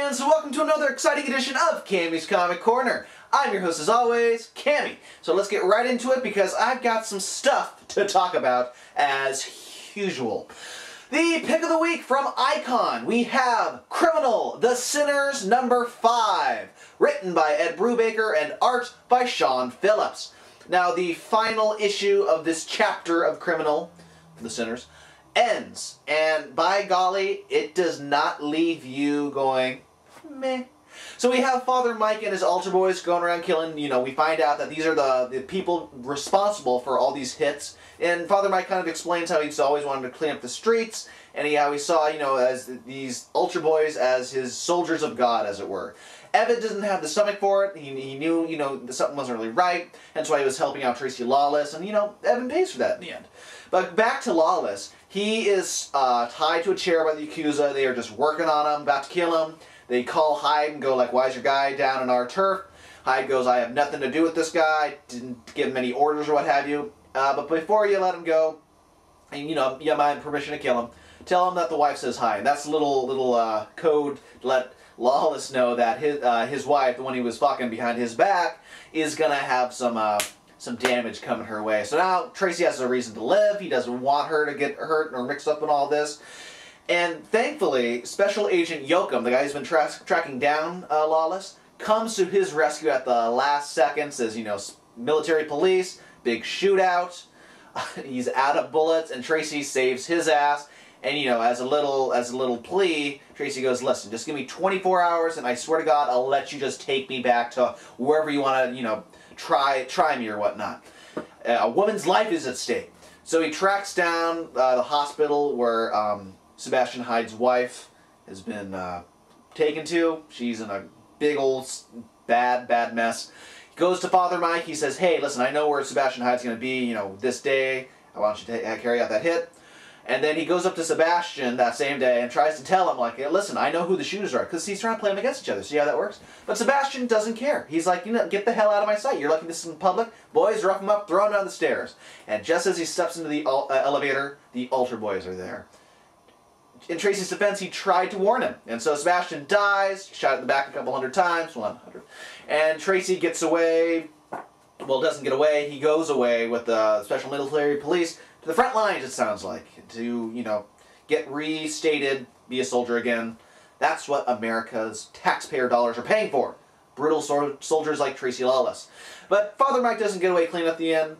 friends, welcome to another exciting edition of Cammy's Comic Corner. I'm your host as always, Cammy. So let's get right into it because I've got some stuff to talk about as usual. The pick of the week from Icon, we have Criminal, The Sinners #5, written by Ed Brubaker and art by Phillips. Now the final issue of this chapter of Criminal, The Sinners, ends, and by golly, it does not leave you going, meh. So we have Father Mike and his altar boys going around killing, we find out that these are the people responsible for all these hits, and Father Mike kind of explains how he's always wanted to clean up the streets, and how he saw, as these altar boys as his soldiers of God, as it were. Evan doesn't have the stomach for it. He knew, that something wasn't really right, hence why he was helping out Tracy Lawless, and, Evan pays for that in the end. But back to Lawless, he is tied to a chair by the Yakuza. They are just working on him, about to kill him. They call Hyde and go like, why is your guy down in our turf? Hyde goes, I have nothing to do with this guy, didn't give him any orders or what have you. But before you let him go, and you have my permission to kill him, tell him that the wife says hi. And that's a little code to let Lawless know that his wife, the one he was fucking behind his back, is gonna have some damage coming her way. So now Tracy has a reason to live. He doesn't want her to get hurt or mixed up in all this. And thankfully, Special Agent Yoakum, the guy who's been tracking down Lawless, comes to his rescue at the last second, says, military police, big shootout, he's out of bullets, and Tracy saves his ass. And, as a little plea, Tracy goes, listen, just give me 24 hours, and I swear to God, I'll let you just take me back to wherever you want to, try me or whatnot. A woman's life is at stake. So he tracks down the hospital where Sebastian Hyde's wife has been taken to. She's in a big old bad mess. He goes to Father Mike. He says, hey, listen, I know where Sebastian Hyde's going to be, this day. I want you to carry out that hit. And then he goes up to Sebastian that same day and tries to tell him, like, hey, listen, I know who the shooters are, because he's trying to play them against each other. See how that works? But Sebastian doesn't care. He's like, get the hell out of my sight. You're letting this in public. Boys, rough him up, throw him down the stairs. And just as he steps into the elevator, the altar boys are there. In Tracy's defense, he tried to warn him. And so Sebastian dies, shot at the back a couple hundred times, 100. And Tracy gets away, well, doesn't get away, he goes away with the Special Military Police to the front lines, it sounds like, to, get restated, be a soldier again. That's what America's taxpayer dollars are paying for. Brutal soldiers like Tracy Lawless. But Father Mike doesn't get away clean at the end.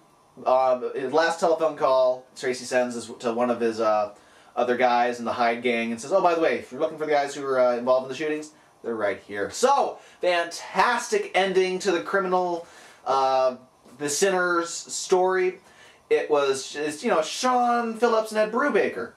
His last telephone call, Tracy sends is to one of his other guys in the Hyde gang and says, oh, by the way, if you're looking for the guys who were involved in the shootings, they're right here. So, fantastic ending to the Criminal, The Sinners story. It was, Sean Phillips and Ed Brubaker.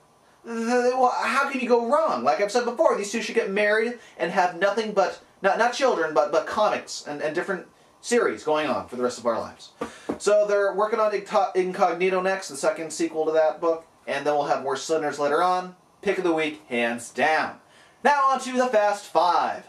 How can you go wrong? Like I've said before, these two should get married and have nothing but, not children, but comics and different series going on for the rest of our lives. So they're working on Incognito next, the second sequel to that book, and then we'll have more Sinners later on. Pick of the week, hands down. Now on to the Fast Five.